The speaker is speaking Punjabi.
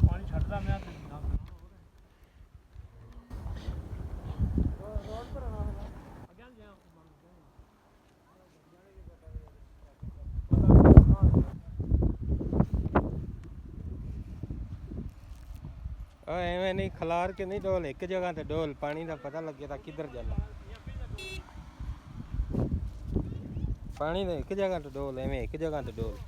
ਪਾਣੀ ਛੱਡਦਾ ਮੈਂ ਤੇ ਰੋਡ ਪਰ ਆਣਾ ਅੱਗੇ ਜਾ ਐਵੇਂ ਨਹੀਂ ਖਲਾਰ ਕੇ ਨਹੀਂ ਡੋਲ ਇੱਕ ਜਗ੍ਹਾ ਤੇ ਡੋਲ ਪਾਣੀ ਦਾ ਪਤਾ ਲੱਗੇ ਤਾਂ ਕਿੱਧਰ ਜਾਣਾ ਪਾਣੀ ਦਾ ਇੱਕ ਜਗ੍ਹਾ ਤੇ ਡੋਲ ਐਵੇਂ ਇੱਕ ਜਗ੍ਹਾ ਤੇ ਡੋਲ